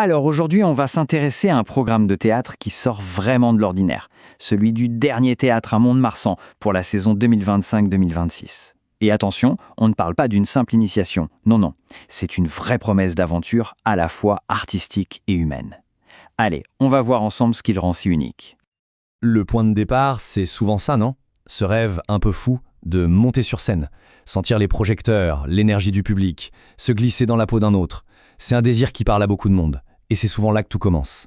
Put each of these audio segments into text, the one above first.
Alors aujourd'hui, on va s'intéresser à un programme de théâtre qui sort vraiment de l'ordinaire, celui du dernier théâtre à Mont-de-Marsan pour la saison 2025-2026. Et attention, on ne parle pas d'une simple initiation, non, non, c'est une vraie promesse d'aventure à la fois artistique et humaine. Allez, on va voir ensemble ce qui le rend si unique. Le point de départ, c'est souvent ça, non? Ce rêve un peu fou de monter sur scène, sentir les projecteurs, l'énergie du public, se glisser dans la peau d'un autre. C'est un désir qui parle à beaucoup de monde. Et c'est souvent là que tout commence.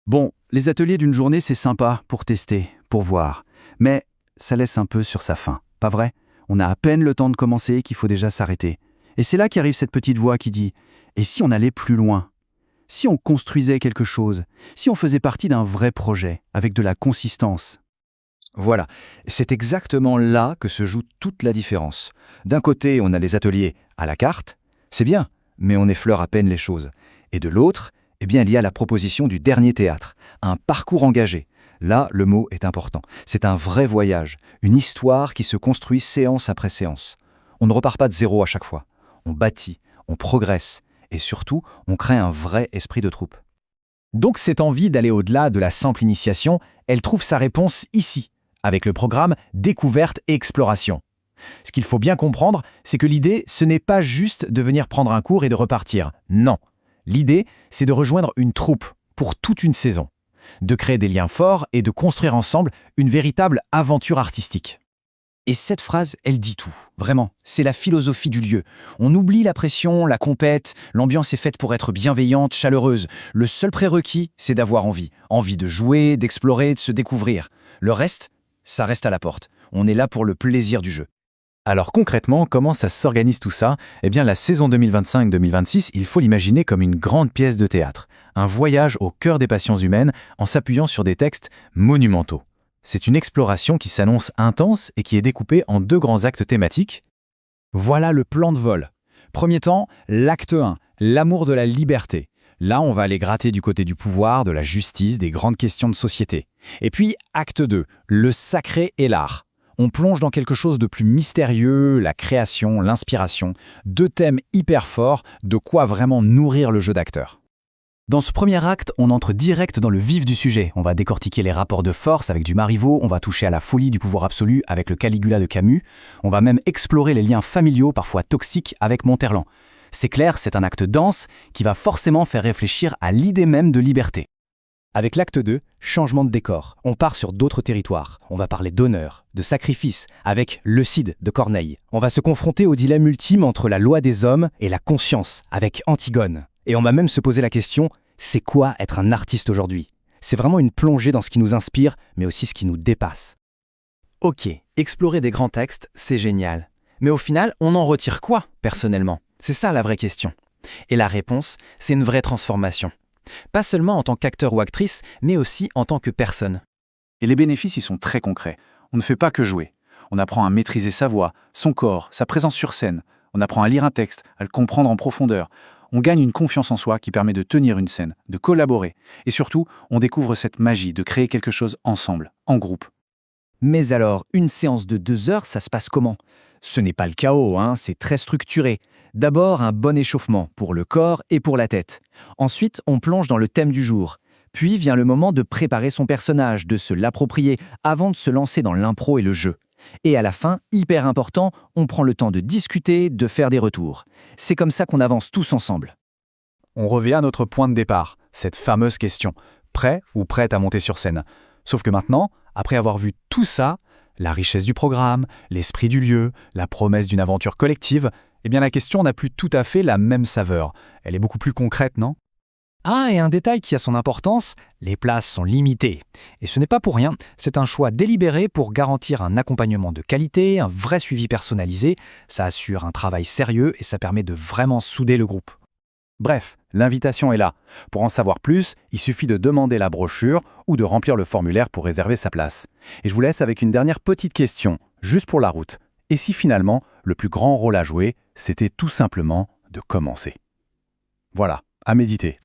Bon, les ateliers d'une journée, c'est sympa pour tester, pour voir. Mais ça laisse un peu sur sa faim, pas vrai? On a à peine le temps de commencer qu'il faut déjà s'arrêter. Et c'est là qu'arrive cette petite voix qui dit « Et si on allait plus loin? Si on construisait quelque chose? Si on faisait partie d'un vrai projet, avec de la consistance ?» Voilà, c'est exactement là que se joue toute la différence. D'un côté, on a les ateliers à la carte, c'est bien, mais on effleure à peine les choses. Et de l'autre, eh bien, il y a la proposition du dernier théâtre, un parcours engagé. Là, le mot est important. C'est un vrai voyage, une histoire qui se construit séance après séance. On ne repart pas de zéro à chaque fois. On bâtit, on progresse et surtout, on crée un vrai esprit de troupe. Donc cette envie d'aller au-delà de la simple initiation, elle trouve sa réponse ici, avec le programme Découverte et Exploration. Ce qu'il faut bien comprendre, c'est que l'idée, ce n'est pas juste de venir prendre un cours et de repartir. Non. L'idée, c'est de rejoindre une troupe pour toute une saison, de créer des liens forts et de construire ensemble une véritable aventure artistique. Et cette phrase, elle dit tout. Vraiment, c'est la philosophie du lieu. On oublie la pression, la compète, l'ambiance est faite pour être bienveillante, chaleureuse. Le seul prérequis, c'est d'avoir envie. Envie de jouer, d'explorer, de se découvrir. Le reste, ça reste à la porte. On est là pour le plaisir du jeu. Alors concrètement, comment ça s'organise tout ça? Eh bien, la saison 2025-2026, il faut l'imaginer comme une grande pièce de théâtre, un voyage au cœur des passions humaines en s'appuyant sur des textes monumentaux. C'est une exploration qui s'annonce intense et qui est découpée en 2 grands actes thématiques. Voilà le plan de vol. Premier temps, l'acte 1, l'amour de la liberté. Là, on va aller gratter du côté du pouvoir, de la justice, des grandes questions de société. Et puis, acte 2, le sacré et l'art. On plonge dans quelque chose de plus mystérieux, la création, l'inspiration, 2 thèmes hyper forts, de quoi vraiment nourrir le jeu d'acteur. Dans ce premier acte, on entre direct dans le vif du sujet. On va décortiquer les rapports de force avec du Marivaux, on va toucher à la folie du pouvoir absolu avec le Caligula de Camus, on va même explorer les liens familiaux parfois toxiques avec Monterland. C'est clair, c'est un acte dense qui va forcément faire réfléchir à l'idée même de liberté. Avec l'acte 2, changement de décor. On part sur d'autres territoires. On va parler d'honneur, de sacrifice, avec Le Cid de Corneille. On va se confronter au dilemme ultime entre la loi des hommes et la conscience, avec Antigone. Et on va même se poser la question, c'est quoi être un artiste aujourd'hui? C'est vraiment une plongée dans ce qui nous inspire, mais aussi ce qui nous dépasse. Ok, explorer des grands textes, c'est génial. Mais au final, on en retire quoi, personnellement? C'est ça la vraie question. Et la réponse, c'est une vraie transformation. Pas seulement en tant qu'acteur ou actrice, mais aussi en tant que personne. Et les bénéfices, ils sont très concrets. On ne fait pas que jouer. On apprend à maîtriser sa voix, son corps, sa présence sur scène. On apprend à lire un texte, à le comprendre en profondeur. On gagne une confiance en soi qui permet de tenir une scène, de collaborer. Et surtout, on découvre cette magie de créer quelque chose ensemble, en groupe. Mais alors, une séance de 2 heures, ça se passe comment? Ce n'est pas le chaos, c'est très structuré. D'abord, un bon échauffement pour le corps et pour la tête. Ensuite, on plonge dans le thème du jour. Puis vient le moment de préparer son personnage, de se l'approprier, avant de se lancer dans l'impro et le jeu. Et à la fin, hyper important, on prend le temps de discuter, de faire des retours. C'est comme ça qu'on avance tous ensemble. On revient à notre point de départ, cette fameuse question. Prêt ou prête à monter sur scène? Sauf que maintenant, après avoir vu tout ça, la richesse du programme, l'esprit du lieu, la promesse d'une aventure collective, eh bien la question n'a plus tout à fait la même saveur. Elle est beaucoup plus concrète, non? Ah, et un détail qui a son importance, les places sont limitées. Et ce n'est pas pour rien, c'est un choix délibéré pour garantir un accompagnement de qualité, un vrai suivi personnalisé, ça assure un travail sérieux et ça permet de vraiment souder le groupe. Bref, l'invitation est là. Pour en savoir plus, il suffit de demander la brochure ou de remplir le formulaire pour réserver sa place. Et je vous laisse avec une dernière petite question, juste pour la route. Et si finalement, le plus grand rôle à jouer, c'était tout simplement de commencer? Voilà, à méditer.